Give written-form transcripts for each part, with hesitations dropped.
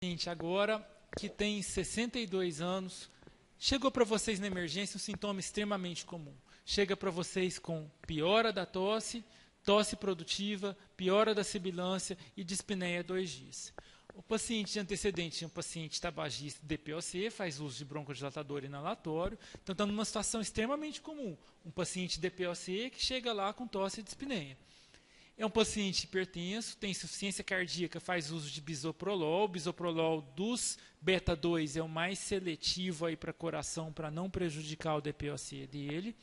Gente, agora que tem 62 anos, chegou para vocês na emergência um sintoma extremamente comum. Chega para vocês com piora da tosse, tosse produtiva, piora da sibilância e dispneia 2 dias. O paciente de antecedente é um paciente tabagista DPOC, faz uso de broncodilatador inalatório, então está numa situação extremamente comum. Um paciente DPOC que chega lá com tosse e dispneia. É um paciente hipertenso, tem insuficiência cardíaca, faz uso de bisoprolol. O bisoprolol dos beta-2 é o mais seletivo para coração, para não prejudicar o DPOC dele.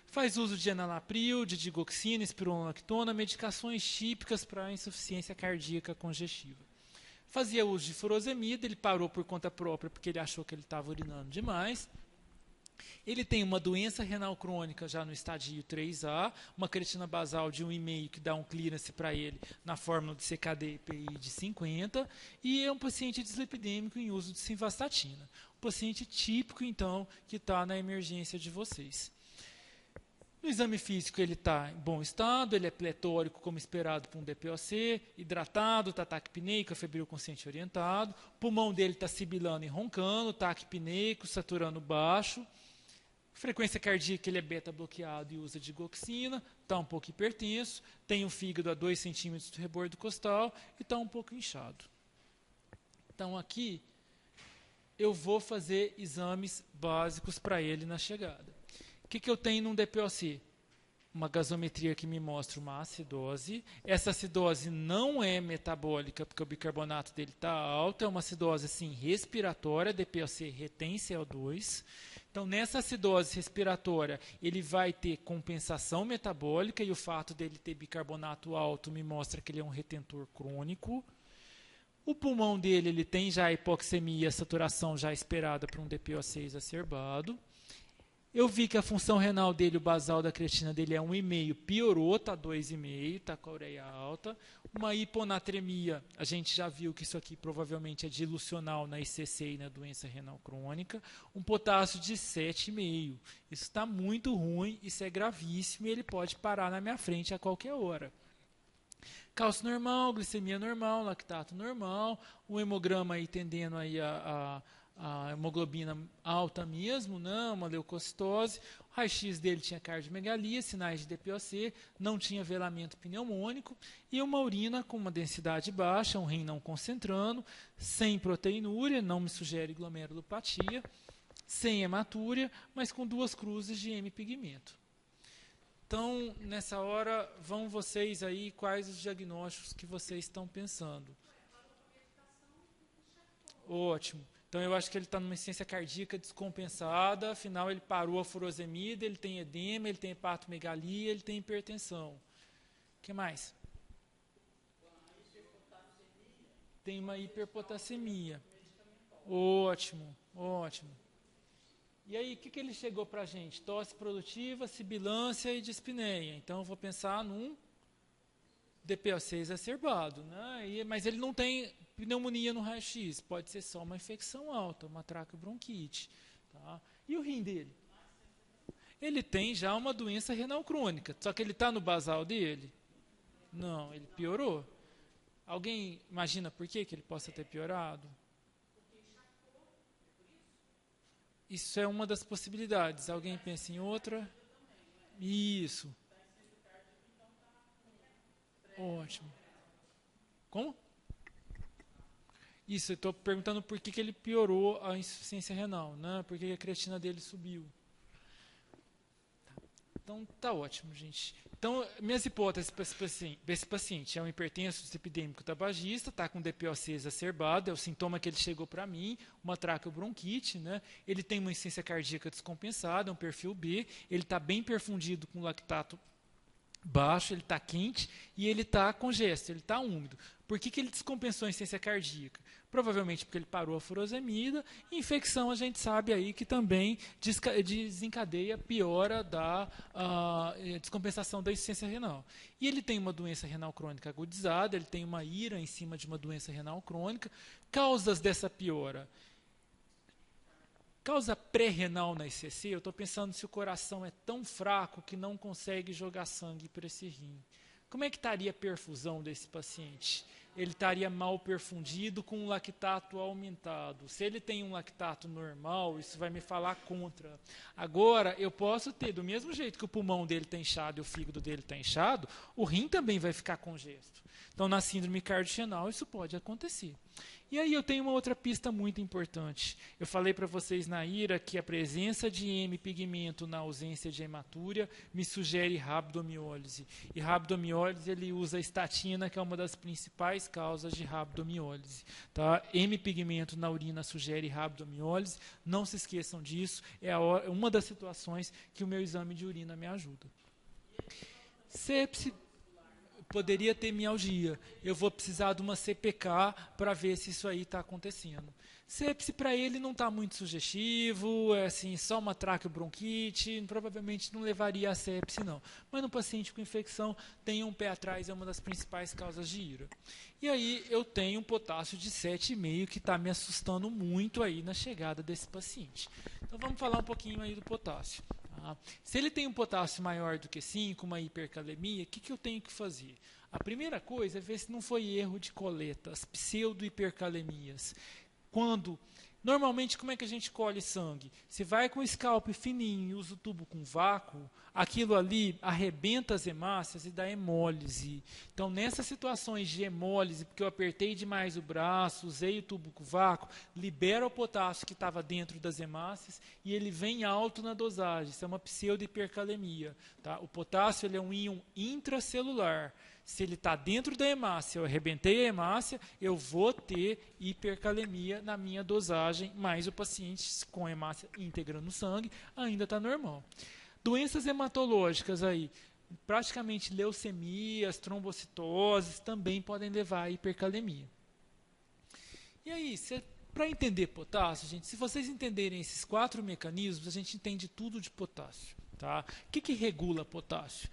Faz uso de enalapril, de digoxina, espironolactona, medicações típicas para insuficiência cardíaca congestiva. Fazia uso de furosemida, ele parou por conta própria porque ele achou que ele estava urinando demais. Ele tem uma doença renal crônica já no estadio 3A, uma creatina basal de 1,5 que dá um clearance para ele na fórmula de CKD-EPI de 50, e é um paciente dislipidêmico em uso de simvastatina. Um paciente típico, então, que está na emergência de vocês. No exame físico ele está em bom estado, ele é pletórico como esperado por um DPOC, hidratado, está taquipneico, febril consciente orientado, o pulmão dele está sibilando e roncando, taquipneico, saturando baixo. Frequência cardíaca, ele é beta-bloqueado e usa digoxina, está um pouco hipertenso, tem o fígado a 2 centímetros do rebordo costal e está um pouco inchado. Então aqui eu vou fazer exames básicos para ele na chegada. O que eu tenho num DPOC? Uma gasometria que me mostra uma acidose. Essa acidose não é metabólica, porque o bicarbonato dele está alto, é uma acidose assim, respiratória, DPOC retém CO2. Então, nessa acidose respiratória, ele vai ter compensação metabólica, e o fato dele ter bicarbonato alto me mostra que ele é um retentor crônico. O pulmão dele ele tem já a hipoxemia, a saturação já esperada para um DPOC exacerbado. Eu vi que a função renal dele, o basal da creatina dele é 1,5, piorou, está 2,5, está com a ureia alta. Uma hiponatremia, a gente já viu que isso aqui provavelmente é dilucional na ICC e na doença renal crônica. Um potássio de 7,5. Isso está muito ruim, isso é gravíssimo e ele pode parar na minha frente a qualquer hora. Cálcio normal, glicemia normal, lactato normal, um hemograma aí tendendo aí a hemoglobina alta mesmo, né, uma leucocitose. O raio-x dele tinha cardiomegalia, sinais de DPOC, não tinha velamento pneumônico e uma urina com uma densidade baixa, um rim não concentrando, sem proteinúria, não me sugere glomerulopatia, sem hematúria, mas com 2 cruzes de M-pigmento. Então, nessa hora, vão vocês aí, quais os diagnósticos que vocês estão pensando? Ótimo. Então, eu acho que ele está numa insuficiência cardíaca descompensada, afinal, ele parou a furosemida, ele tem edema, ele tem hepatomegalia, ele tem hipertensão. O que mais? Tem uma hiperpotassemia. Ótimo, ótimo. E aí, o que ele chegou para a gente? Tosse produtiva, sibilância e dispneia. Então, eu vou pensar num DPOC exacerbado, né? Mas ele não tem pneumonia no raio-x, pode ser só uma infecção alta, uma traqueobronquite. Tá? E o rim dele? Ele tem já uma doença renal crônica, só que ele está no basal dele? Não, ele piorou. Alguém imagina por que ele possa ter piorado? Isso é uma das possibilidades. Alguém pensa em outra? Isso. Ótimo. Como? Isso, eu estou perguntando por que ele piorou a insuficiência renal, né? Por que a creatina dele subiu. Então, tá ótimo, gente. Então, minhas hipóteses para esse paciente é um hipertenso dislipidêmico tabagista, está com DPOC exacerbado, é o sintoma que ele chegou para mim, uma traqueobronquite, né? Ele tem uma insuficiência cardíaca descompensada, é um perfil B, ele está bem perfundido com lactato baixo, ele está quente e ele está congesto, ele está úmido. Por que ele descompensou a insuficiência cardíaca? Provavelmente porque ele parou a furosemida. Infecção, a gente sabe aí que também desencadeia a piora da descompensação da insuficiência renal. E ele tem uma doença renal crônica agudizada, ele tem uma ira em cima de uma doença renal crônica. Causas dessa piora. Causa pré-renal na ICC, eu estou pensando se o coração é tão fraco que não consegue jogar sangue para esse rim. Como é que estaria a perfusão desse paciente? ele estaria mal perfundido com um lactato aumentado. Se ele tem um lactato normal, isso vai me falar contra. Agora, eu posso ter, do mesmo jeito que o pulmão dele está inchado e o fígado dele está inchado, o rim também vai ficar congesto. Então, na síndrome cardiorenal, isso pode acontecer. E aí eu tenho uma outra pista muito importante. Eu falei para vocês na IRA que a presença de M-pigmento na ausência de hematúria me sugere rabdomiólise. E rabdomiólise ele usa a estatina, que é uma das principais causas de rabdomiólise. Tá? M-pigmento na urina sugere rabdomiólise. Não se esqueçam disso. É uma das situações que o meu exame de urina me ajuda. Sepse poderia ter mialgia. Eu vou precisar de uma CPK para ver se isso aí está acontecendo. Sepse para ele não está muito sugestivo, é assim, só uma traqueobronquite, provavelmente não levaria a sepse não. Mas no paciente com infecção, tem um pé atrás, é uma das principais causas de IRA. E aí eu tenho um potássio de 7,5 que está me assustando muito aí na chegada desse paciente. Então vamos falar um pouquinho aí do potássio. Se ele tem um potássio maior do que 5, uma hipercalemia, o que eu tenho que fazer? A primeira coisa é ver se não foi erro de coleta, as pseudo-hipercalemias. Normalmente, como é que a gente colhe sangue? Se vai com o scalp fininho e usa o tubo com vácuo, aquilo ali arrebenta as hemácias e dá hemólise. Então, nessas situações de hemólise, porque eu apertei demais o braço, usei o tubo com vácuo, libera o potássio que estava dentro das hemácias e ele vem alto na dosagem. Isso é uma pseudo-hipercalemia. Tá? O potássio ele é um íon intracelular. Se ele está dentro da hemácia, eu arrebentei a hemácia, eu vou ter hipercalemia na minha dosagem, mas o paciente com a hemácia íntegra no sangue ainda está normal. Doenças hematológicas aí, praticamente leucemias, trombocitoses, também podem levar à hipercalemia. E aí, para entender potássio, gente, se vocês entenderem esses 4 mecanismos, a gente entende tudo de potássio. Tá? O que regula potássio?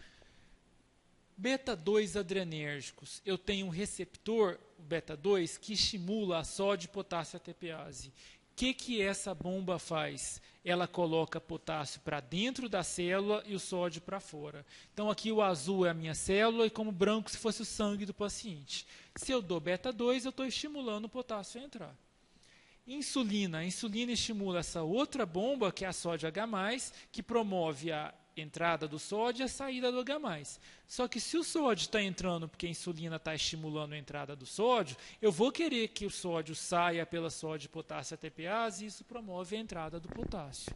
Beta-2 adrenérgicos. Eu tenho um receptor, o beta-2, que estimula a sódio e potássio ATPase. O que essa bomba faz? Ela coloca potássio para dentro da célula e o sódio para fora. Então aqui o azul é a minha célula e como branco se fosse o sangue do paciente. Se eu dou beta-2, eu estou estimulando o potássio a entrar. Insulina. A insulina estimula essa outra bomba, que é a sódio H+, que promove a entrada do sódio e a saída do H+. Só que se o sódio está entrando porque a insulina está estimulando a entrada do sódio, eu vou querer que o sódio saia pela sódio e potássio ATPase e isso promove a entrada do potássio.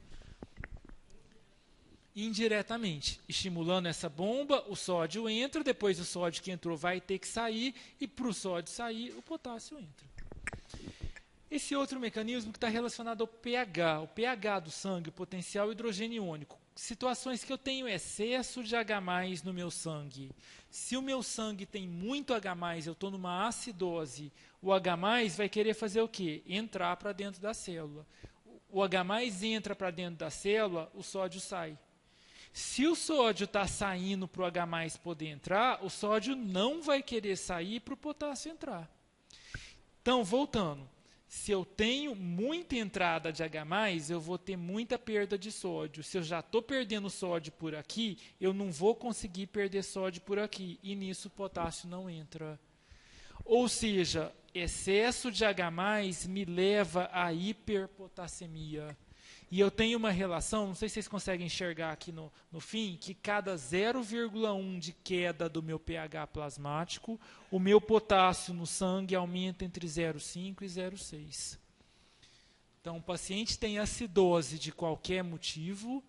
Indiretamente, estimulando essa bomba, o sódio entra, depois o sódio que entrou vai ter que sair e para o sódio sair, o potássio entra. Esse outro mecanismo que está relacionado ao pH, o pH do sangue, o potencial hidrogeniônico. Situações que eu tenho excesso de H+ no meu sangue. Se o meu sangue tem muito H+, eu estou numa acidose, o H+ vai querer fazer o quê? Entrar para dentro da célula. O H+ entra para dentro da célula, o sódio sai. Se o sódio está saindo para o H+ poder entrar, o sódio não vai querer sair para o potássio entrar. Então, voltando. Se eu tenho muita entrada de H+, eu vou ter muita perda de sódio. Se eu já estou perdendo sódio por aqui, eu não vou conseguir perder sódio por aqui. E nisso o potássio não entra. Ou seja, excesso de H+ me leva à hiperpotassemia. E eu tenho uma relação, não sei se vocês conseguem enxergar aqui no fim, que cada 0,1 de queda do meu pH plasmático, o meu potássio no sangue aumenta entre 0,5 e 0,6. Então, o paciente tem acidose de qualquer motivo,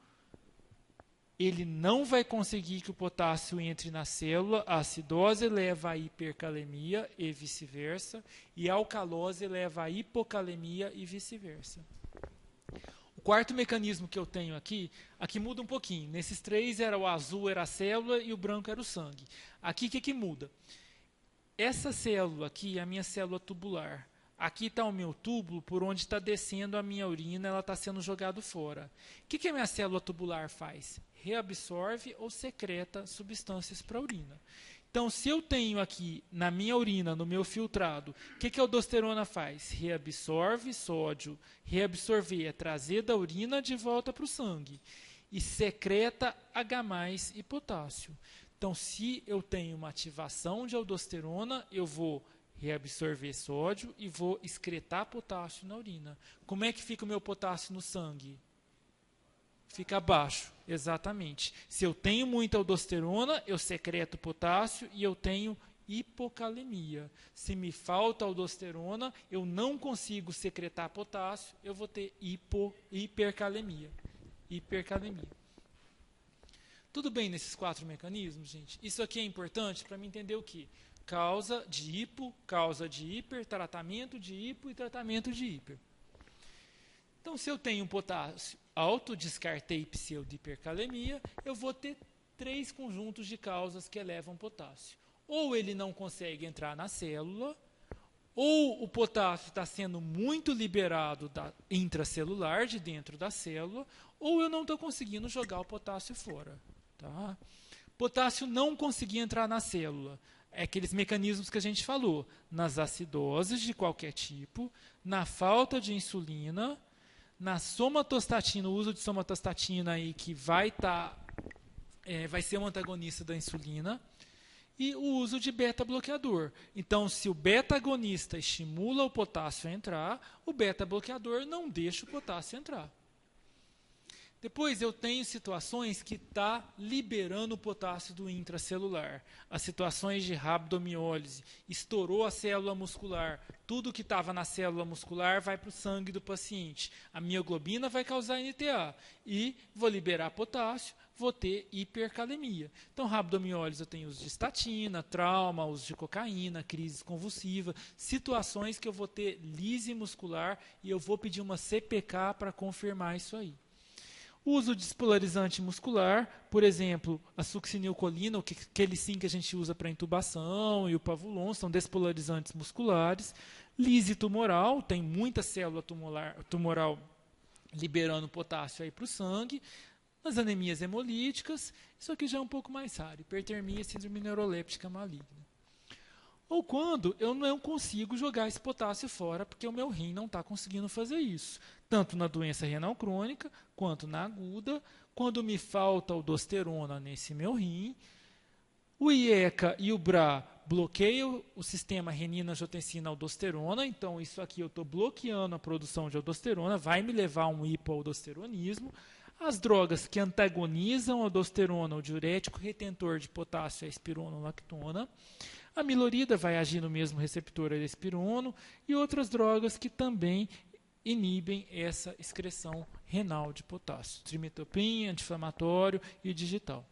ele não vai conseguir que o potássio entre na célula, a acidose leva à hipercalemia e vice-versa, e a alcalose leva à hipocalemia e vice-versa. O quarto mecanismo que eu tenho aqui muda um pouquinho. Nesses 3, o azul era a célula e o branco era o sangue. Aqui, o que muda? Essa célula aqui é a minha célula tubular. Aqui está o meu túbulo, por onde está descendo a minha urina, ela está sendo jogada fora. O que a minha célula tubular faz? Reabsorve ou secreta substâncias para a urina. Então, se eu tenho aqui na minha urina, no meu filtrado, o que a aldosterona faz? Reabsorve sódio. Reabsorver é trazer da urina de volta para o sangue. E secreta H+ e potássio. Então, se eu tenho uma ativação de aldosterona, eu vou reabsorver sódio e vou excretar potássio na urina. Como é que fica o meu potássio no sangue? Fica baixo, exatamente. Se eu tenho muita aldosterona, eu secreto potássio e eu tenho hipocalemia. Se me falta aldosterona, eu não consigo secretar potássio, eu vou ter hipercalemia. Tudo bem nesses 4 mecanismos, gente? Isso aqui é importante para me entender o quê? Causa de hipo, causa de hiper, tratamento de hipo e tratamento de hiper. Então, se eu tenho um potássio alto, descartei pseudo-hipercalemia, eu vou ter 3 conjuntos de causas que elevam potássio. Ou ele não consegue entrar na célula, ou o potássio está sendo muito liberado intracelular, de dentro da célula, ou eu não estou conseguindo jogar o potássio fora. Tá? Potássio não conseguir entrar na célula. É aqueles mecanismos que a gente falou, nas acidoses de qualquer tipo, na falta de insulina, na somatostatina, o uso de somatostatina aí que vai ser um antagonista da insulina, e o uso de beta-bloqueador. Então, se o beta-agonista estimula o potássio a entrar, o beta-bloqueador não deixa o potássio entrar. Depois eu tenho situações que está liberando o potássio do intracelular. As situações de rabdomiólise, estourou a célula muscular, tudo que estava na célula muscular vai para o sangue do paciente. A mioglobina vai causar NTA e vou liberar potássio, vou ter hipercalemia. Então, rabdomiólise eu tenho uso de estatina, trauma, uso de cocaína, crise convulsiva, situações que eu vou ter lise muscular e eu vou pedir uma CPK para confirmar isso aí. Uso de despolarizante muscular, por exemplo, a succinilcolina, aquele sim que a gente usa para intubação, e o pavulon, são despolarizantes musculares. Lise tumoral, tem muita célula tumoral liberando potássio para o sangue. As anemias hemolíticas, isso aqui já é um pouco mais raro, hipertermia e síndrome neuroléptica maligna. Ou quando eu não consigo jogar esse potássio fora, porque o meu rim não está conseguindo fazer isso. Tanto na doença renal crônica, quanto na aguda, quando me falta aldosterona nesse meu rim. O IECA e o BRA bloqueiam o sistema renina-angiotensina-aldosterona, então isso aqui eu estou bloqueando a produção de aldosterona, vai me levar a um hipoaldosteronismo. As drogas que antagonizam a aldosterona, o diurético retentor de potássio é a espironolactona. A milorida vai agir no mesmo receptor da espirono e outras drogas que também inibem essa excreção renal de potássio. Trimetoprim, anti-inflamatório e digital.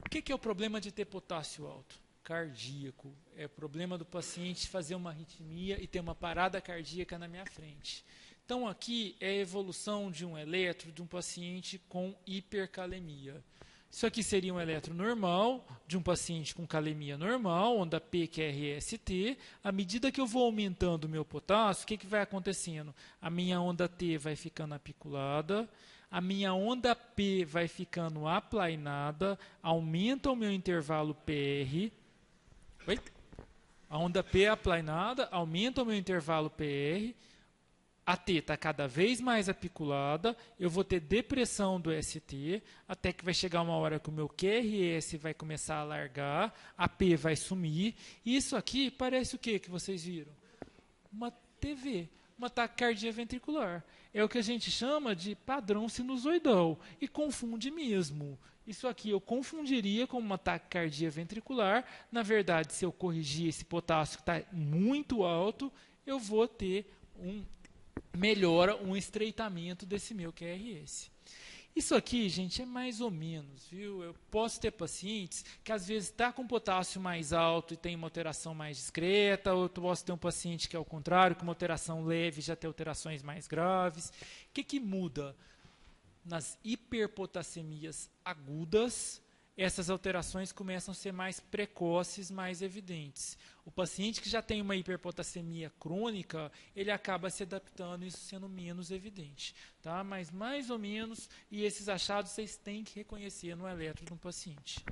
O que é o problema de ter potássio alto? Cardíaco. É o problema do paciente fazer uma arritmia e ter uma parada cardíaca na minha frente. Então, aqui é a evolução de um eletro de um paciente com hipercalemia. Isso aqui seria um eletro normal, de um paciente com calemia normal, onda P QRST. À medida que eu vou aumentando o meu potássio, o que vai acontecendo? A minha onda T vai ficando apiculada, a minha onda P vai ficando aplainada, aumenta o meu intervalo PR. Oi? A onda P é aplainada, aumenta o meu intervalo PR. A T está cada vez mais apiculada, eu vou ter depressão do ST, até que vai chegar uma hora que o meu QRS vai começar a largar, a P vai sumir. Isso aqui parece o que vocês viram? Uma TV, uma taquicardia ventricular. É o que a gente chama de padrão sinusoidal, e confunde mesmo. Isso aqui eu confundiria com uma taquicardia ventricular. Na verdade, se eu corrigir esse potássio que está muito alto, eu vou ter melhora um estreitamento desse meu QRS. Isso aqui, gente, é mais ou menos, viu? Eu posso ter pacientes que às vezes está com potássio mais alto e tem uma alteração mais discreta, ou eu posso ter um paciente que é ao contrário, com uma alteração leve já tem alterações mais graves. O que muda? Nas hiperpotassemias agudas, essas alterações começam a ser mais precoces, mais evidentes. O paciente que já tem uma hiperpotassemia crônica, ele acaba se adaptando, isso sendo menos evidente. Tá? Mas mais ou menos, e esses achados vocês têm que reconhecer no eletro de um paciente.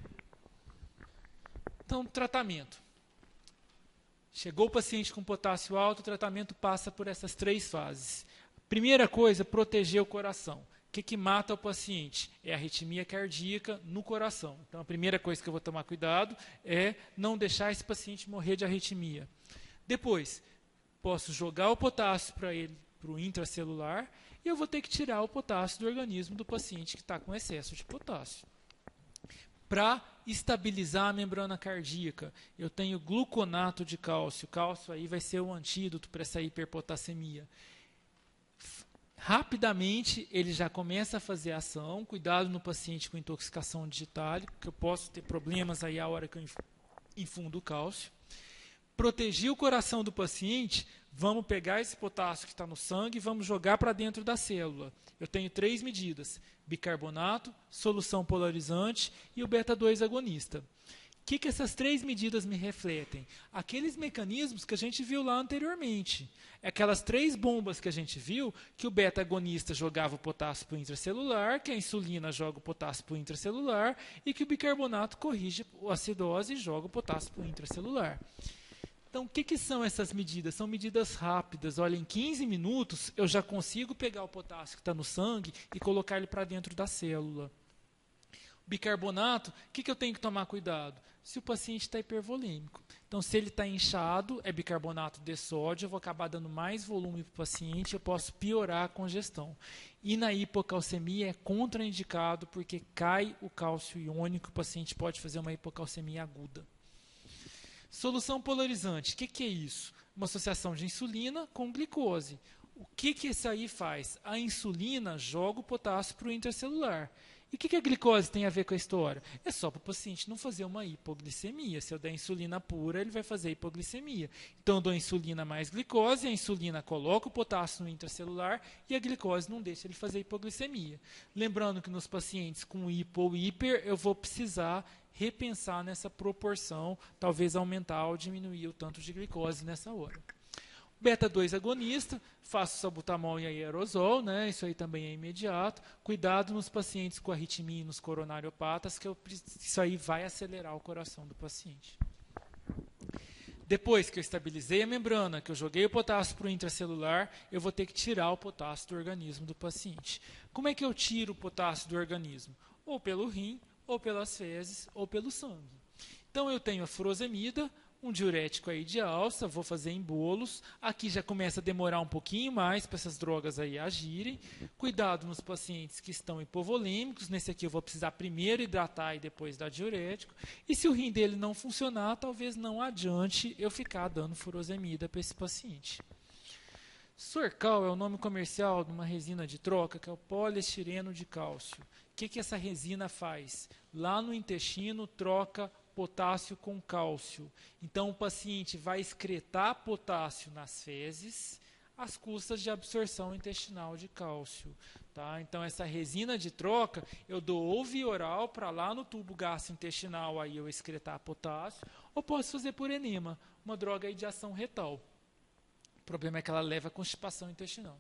Então, tratamento. Chegou o paciente com potássio alto, o tratamento passa por essas 3 fases. Primeira coisa, proteger o coração. que mata o paciente? É a arritmia cardíaca no coração. Então, a primeira coisa que eu vou tomar cuidado é não deixar esse paciente morrer de arritmia. Depois, posso jogar o potássio para ele, para o intracelular, e eu vou ter que tirar o potássio do organismo do paciente que está com excesso de potássio. Para estabilizar a membrana cardíaca, eu tenho gluconato de cálcio. O cálcio aí vai ser o antídoto para essa hiperpotassemia. Rapidamente ele já começa a fazer ação. Cuidado no paciente com intoxicação digital, porque eu posso ter problemas aí a hora que eu infundo o cálcio. Proteger o coração do paciente, vamos pegar esse potássio que está no sangue e vamos jogar para dentro da célula. Eu tenho 3 medidas: bicarbonato, solução polarizante e o beta-2 agonista. O que essas 3 medidas me refletem? Aqueles mecanismos que a gente viu lá anteriormente. Aquelas 3 bombas que a gente viu, que o beta-agonista jogava o potássio para o intracelular, que a insulina joga o potássio para o intracelular e que o bicarbonato corrige a acidose e joga o potássio para o intracelular. Então, o que são essas medidas? São medidas rápidas. Olha, em 15 minutos eu já consigo pegar o potássio que está no sangue e colocar ele para dentro da célula. Bicarbonato, o que eu tenho que tomar cuidado? Se o paciente está hipervolêmico. Então, se ele está inchado, é bicarbonato de sódio, eu vou acabar dando mais volume para o paciente, eu posso piorar a congestão. E na hipocalcemia é contraindicado, porque cai o cálcio iônico, o paciente pode fazer uma hipocalcemia aguda. Solução polarizante, o que é isso? Uma associação de insulina com glicose. O que isso aí faz? A insulina joga o potássio para o intracelular. E o que a glicose tem a ver com a história? É só para o paciente não fazer uma hipoglicemia. Se eu der insulina pura, ele vai fazer hipoglicemia. Então, eu dou insulina mais glicose, a insulina coloca o potássio no intracelular e a glicose não deixa ele fazer hipoglicemia. Lembrando que nos pacientes com hipo ou hiper, eu vou precisar repensar nessa proporção, talvez aumentar ou diminuir o tanto de glicose nessa hora. Beta-2 agonista, faço salbutamol e aerosol, né? Isso aí também é imediato. Cuidado nos pacientes com arritmia e nos coronariopatas, que isso aí vai acelerar o coração do paciente. Depois que eu estabilizei a membrana, que eu joguei o potássio para o intracelular, eu vou ter que tirar o potássio do organismo do paciente. Como é que eu tiro o potássio do organismo? Ou pelo rim, ou pelas fezes, ou pelo sangue. Então eu tenho a furosemida, um diurético aí de alça, vou fazer em bolos. Aqui já começa a demorar um pouquinho mais para essas drogas aí agirem. Cuidado nos pacientes que estão hipovolêmicos. Nesse aqui eu vou precisar primeiro hidratar e depois dar diurético. E se o rim dele não funcionar, talvez não adiante eu ficar dando furosemida para esse paciente. Sorcal é o nome comercial de uma resina de troca, que é o poliestireno de cálcio. O que essa resina faz? Lá no intestino troca potássio com cálcio. Então, o paciente vai excretar potássio nas fezes às custas de absorção intestinal de cálcio. Tá? Então, essa resina de troca, eu dou ou via oral para lá no tubo gastrointestinal aí eu excretar potássio, ou posso fazer por enema, uma droga aí de ação retal. O problema é que ela leva a constipação intestinal.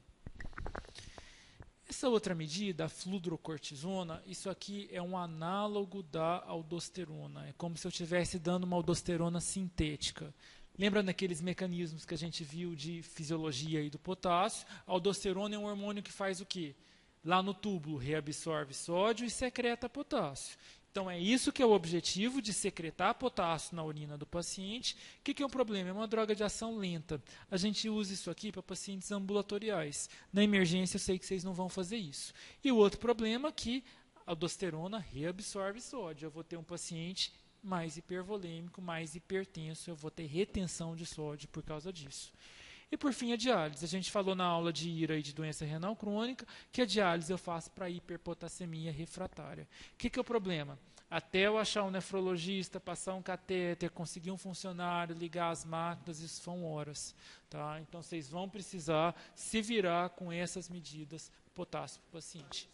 Essa outra medida, a fludrocortisona, isso aqui é um análogo da aldosterona. É como se eu estivesse dando uma aldosterona sintética. Lembra daqueles mecanismos que a gente viu de fisiologia aí do potássio? A aldosterona é um hormônio que faz o quê? Lá no túbulo, reabsorve sódio e secreta potássio. Então, é isso que é o objetivo de secretar potássio na urina do paciente. O que é um problema? É uma droga de ação lenta. A gente usa isso aqui para pacientes ambulatoriais. Na emergência, eu sei que vocês não vão fazer isso. E o outro problema é que a aldosterona reabsorve sódio. Eu vou ter um paciente mais hipervolêmico, mais hipertenso. Eu vou ter retenção de sódio por causa disso. E, por fim, a diálise. A gente falou na aula de IRA e de doença renal crônica que a diálise eu faço para hiperpotassemia refratária. O que é o problema? Até eu achar um nefrologista, passar um catéter, conseguir um funcionário, ligar as máquinas, isso são horas. Tá? Então, vocês vão precisar se virar com essas medidas potássio para o paciente.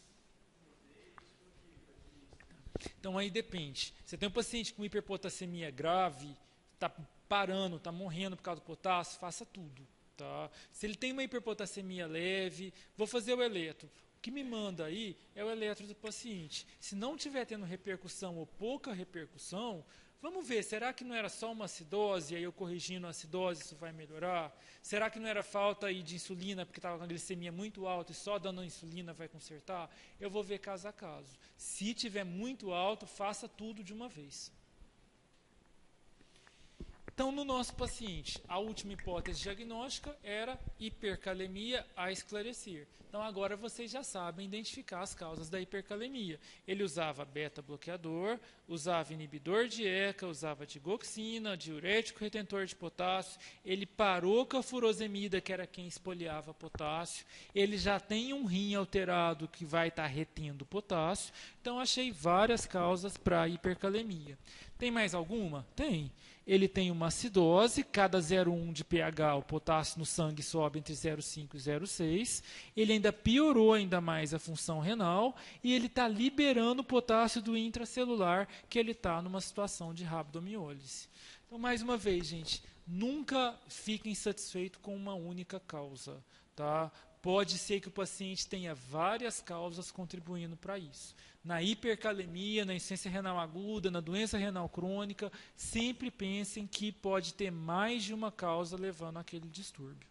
Então, aí depende. Você tem um paciente com hiperpotassemia grave, está parando, está morrendo por causa do potássio, faça tudo. Tá? Se ele tem uma hiperpotassemia leve, vou fazer o eletro. O que me manda aí é o eletro do paciente. Se não estiver tendo repercussão ou pouca repercussão, Vamos ver, será que não era só uma acidose, e aí eu corrigindo a acidose isso vai melhorar? Será que não era falta aí de insulina, porque estava com a glicemia muito alta e só dando insulina vai consertar? Eu vou ver caso a caso. Se tiver muito alto, faça tudo de uma vez. Então, no nosso paciente, a última hipótese diagnóstica era hipercalemia a esclarecer. Então, agora vocês já sabem identificar as causas da hipercalemia. Ele usava beta-bloqueador, usava inibidor de ECA, usava digoxina, diurético retentor de potássio, ele parou com a furosemida, que era quem espoliava potássio, ele já tem um rim alterado que vai estar retendo potássio. Então, achei várias causas para a hipercalemia. Tem mais alguma? Tem. Ele tem uma acidose, cada 0,1 de pH, o potássio no sangue sobe entre 0,5 e 0,6. Ele ainda piorou ainda mais a função renal e ele está liberando o potássio do intracelular, que ele está numa situação de rabdomiólise. Então, mais uma vez, gente, nunca fiquem satisfeitos com uma única causa. Tá? Pode ser que o paciente tenha várias causas contribuindo para isso. Na hipercalemia, na insuficiência renal aguda, na doença renal crônica, sempre pensem que pode ter mais de uma causa levando àquele distúrbio.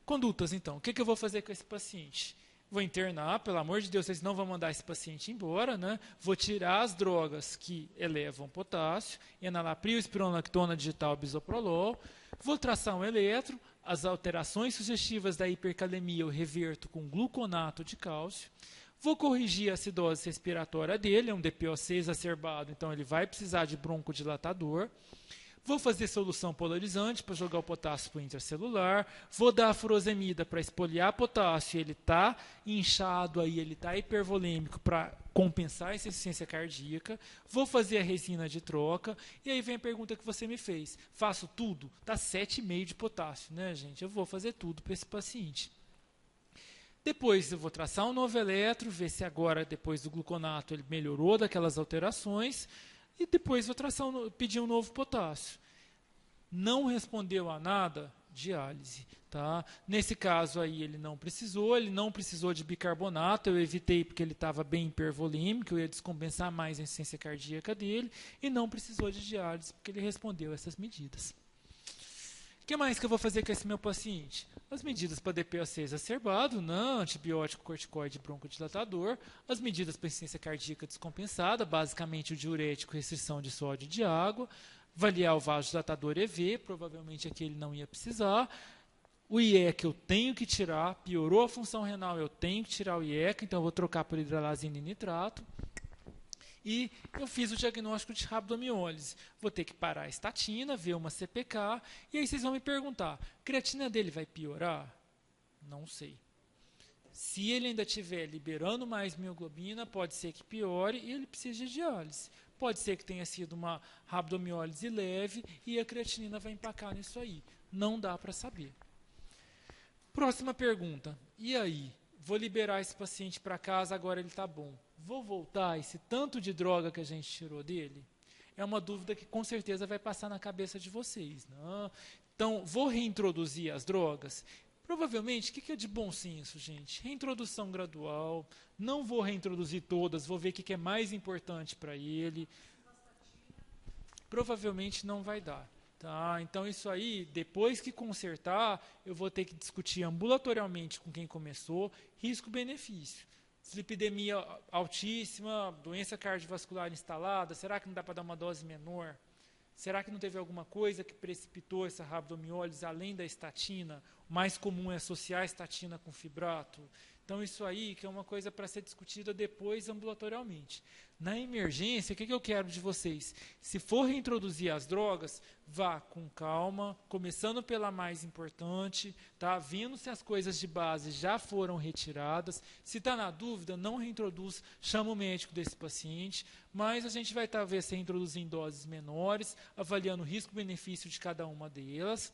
Condutas, então. O que eu vou fazer com esse paciente? Vou internar, pelo amor de Deus, vocês não vão mandar esse paciente embora, né? Vou tirar as drogas que elevam potássio, enalapril, espironolactona digital, bisoprolol. Vou traçar um eletro, as alterações sugestivas da hipercalemia eu reverto com gluconato de cálcio. Vou corrigir a acidose respiratória dele, é um DPOC exacerbado, então ele vai precisar de broncodilatador. Vou fazer solução polarizante para jogar o potássio para o intracelular. Vou dar a furosemida para espoliar potássio, ele está inchado, aí, ele está hipervolêmico para compensar essa insuficiência cardíaca. Vou fazer a resina de troca. E aí vem a pergunta que você me fez. Faço tudo? Está 7,5 de potássio, né, gente? Eu vou fazer tudo para esse paciente. Depois eu vou traçar um novo eletro, ver se agora, depois do gluconato, ele melhorou daquelas alterações. E depois vou pedir um novo potássio. Não respondeu a nada, diálise. Tá? Nesse caso aí ele não precisou de bicarbonato, eu evitei porque ele estava bem hipervolêmico, eu ia descompensar mais a insuficiência cardíaca dele, e não precisou de diálise porque ele respondeu essas medidas. O que mais que eu vou fazer com esse meu paciente? As medidas para DPOC exacerbado, antibiótico, corticoide, broncodilatador. As medidas para insuficiência cardíaca descompensada, basicamente o diurético, restrição de sódio e de água. Avaliar o vasodilatador EV, provavelmente aqui ele não ia precisar. O IECA eu tenho que tirar, piorou a função renal, eu tenho que tirar o IECA, então eu vou trocar por hidralazina e nitrato. E eu fiz o diagnóstico de rabdomiólise. Vou ter que parar a estatina, ver uma CPK, e aí vocês vão me perguntar, a creatina dele vai piorar? Não sei. Se ele ainda estiver liberando mais mioglobina, pode ser que piore e ele precise de diálise. Pode ser que tenha sido uma rabdomiólise leve e a creatinina vai empacar nisso aí. Não dá para saber. Próxima pergunta. E aí? Vou liberar esse paciente para casa, agora ele está bom. Vou voltar esse tanto de droga que a gente tirou dele? É uma dúvida que com certeza vai passar na cabeça de vocês. Não? Então, vou reintroduzir as drogas? Provavelmente, o que é de bom senso, gente? Reintrodução gradual. Não vou reintroduzir todas, vou ver o que é mais importante para ele. Provavelmente não vai dar. Tá? Então, isso aí, depois que consertar, eu vou ter que discutir ambulatorialmente com quem começou, risco-benefício. Dislipidemia altíssima, doença cardiovascular instalada, será que não dá para dar uma dose menor? Será que não teve alguma coisa que precipitou essa rabdomiólise além da estatina? O mais comum é associar a estatina com fibrato. Então, isso aí que é uma coisa para ser discutida depois ambulatorialmente. Na emergência, o que eu quero de vocês? Se for reintroduzir as drogas, vá com calma, começando pela mais importante, tá? Vendo se as coisas de base já foram retiradas. Se está na dúvida, não reintroduz, chama o médico desse paciente, mas a gente vai talvez reintroduzir em doses menores, avaliando o risco-benefício de cada uma delas.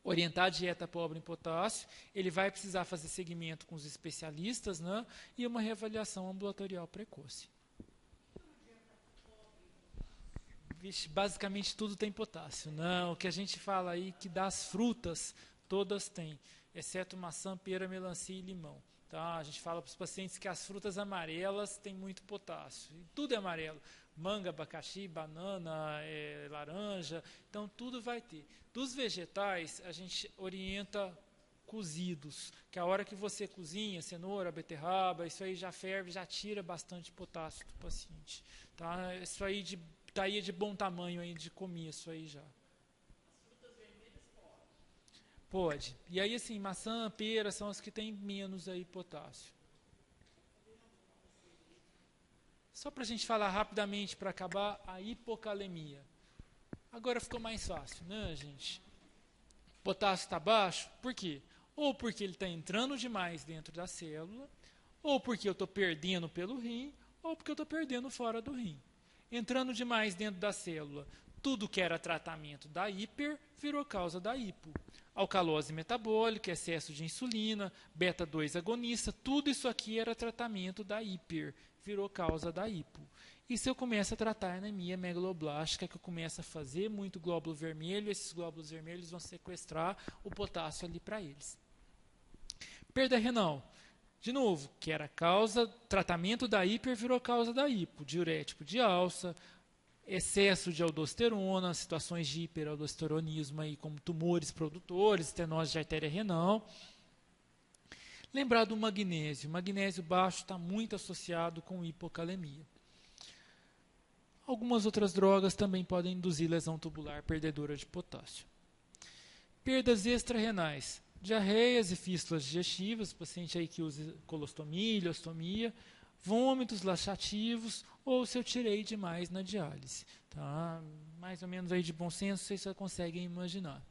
Orientar a dieta pobre em potássio, ele vai precisar fazer segmento com os especialistas, né? E uma reavaliação ambulatorial precoce. Vixe, basicamente tudo tem potássio. Não, o que a gente fala aí que das frutas, todas têm, exceto maçã, pera, melancia e limão. Tá? A gente fala para os pacientes que as frutas amarelas têm muito potássio. E tudo é amarelo. manga, abacaxi, banana, laranja, então tudo vai ter. Dos vegetais, a gente orienta cozidos, que a hora que você cozinha, cenoura, beterraba, isso aí já ferve, já tira bastante potássio do paciente. Tá? Isso aí tá aí de bom tamanho aí de comer, isso aí já. Pode. E aí, assim, maçã, pera são as que têm menos aí potássio. Só para a gente falar rapidamente para acabar a hipocalemia. Agora ficou mais fácil, né, gente? O potássio está baixo, por quê? Ou porque ele está entrando demais dentro da célula, ou porque eu estou perdendo pelo rim, ou porque eu estou perdendo fora do rim. Entrando demais dentro da célula, tudo que era tratamento da hiper virou causa da hipo. Alcalose metabólica, excesso de insulina, beta-2 agonista, tudo isso aqui era tratamento da hiper, virou causa da hipo. E se eu começo a tratar a anemia megaloblástica, que eu começo a fazer muito glóbulo vermelho, esses glóbulos vermelhos vão sequestrar o potássio ali para eles. Perda renal. De novo, que era causa, tratamento da hiper virou causa da hipo, diurético de alça, excesso de aldosterona, situações de hiperaldosteronismo aí, como tumores produtores, estenose de artéria renal. Lembrar do magnésio. O magnésio baixo está muito associado com hipocalemia. Algumas outras drogas também podem induzir lesão tubular perdedora de potássio. Perdas extrarrenais. Diarreias e fístulas digestivas, paciente aí que usa colostomia, ileostomia, vômitos laxativos, ou se eu tirei demais na diálise. Tá? Mais ou menos aí de bom senso, vocês já conseguem imaginar.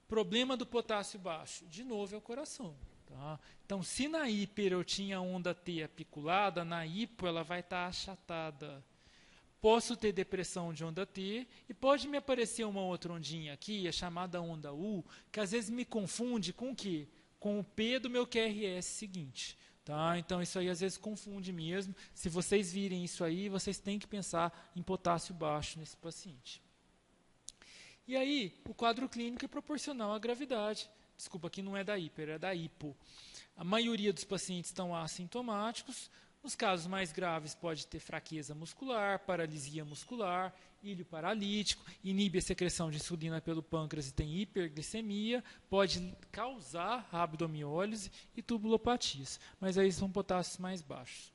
Problema do potássio baixo, de novo, é o coração. Tá? Então, se na hiper eu tinha onda T apiculada, na hipo ela vai estar achatada. Posso ter depressão de onda T e pode me aparecer uma outra ondinha aqui, a chamada onda U, que às vezes me confunde com o quê? Com o P do meu QRS seguinte. Tá? Então, isso aí às vezes confunde mesmo. Se vocês virem isso aí, vocês têm que pensar em potássio baixo nesse paciente. E aí, o quadro clínico é proporcional à gravidade. Desculpa, aqui não é da hiper, é da hipo. A maioria dos pacientes estão assintomáticos. Nos casos mais graves, pode ter fraqueza muscular, paralisia muscular, ilho paralítico, inibe a secreção de insulina pelo pâncreas e tem hiperglicemia, pode causar rabdomiólise e tubulopatias. Mas aí são potássios mais baixos.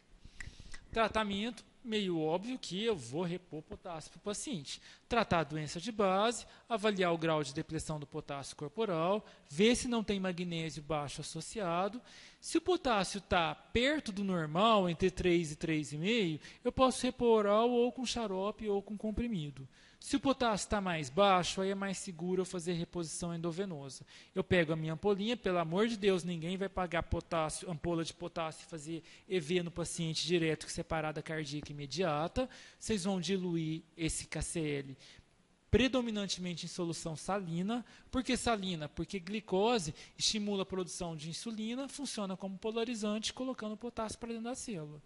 Tratamento, meio óbvio que eu vou repor potássio para o paciente. Tratar a doença de base, avaliar o grau de depressão do potássio corporal, ver se não tem magnésio baixo associado. Se o potássio está perto do normal, entre 3 e 3,5, eu posso repor oral ou com xarope ou com comprimido. Se o potássio está mais baixo, aí é mais seguro eu fazer reposição endovenosa. Eu pego a minha ampolinha, pelo amor de Deus, ninguém vai pagar potássio, ampola de potássio e fazer EV no paciente direto com separada cardíaca imediata. Vocês vão diluir esse KCl predominantemente em solução salina. Por que salina? Porque glicose estimula a produção de insulina, funciona como polarizante, colocando potássio para dentro da célula.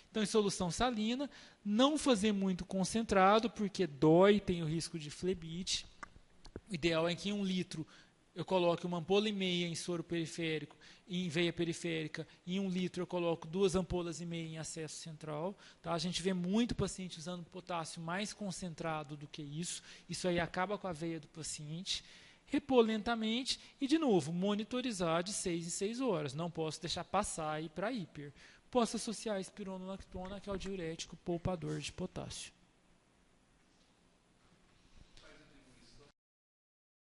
Então, em solução salina, não fazer muito concentrado, porque dói, tem o risco de flebite. O ideal é que em 1 litro eu coloque 1,5 ampola em soro periférico, em veia periférica, e em 1 litro eu coloco 2,5 ampolas em acesso central. Tá? A gente vê muito paciente usando potássio mais concentrado do que isso. Isso aí acaba com a veia do paciente. Repor lentamente e, de novo, monitorizar de 6 em 6 horas. Não posso deixar passar aí para hiper. Posso associar a espironolactona, que é o diurético poupador de potássio.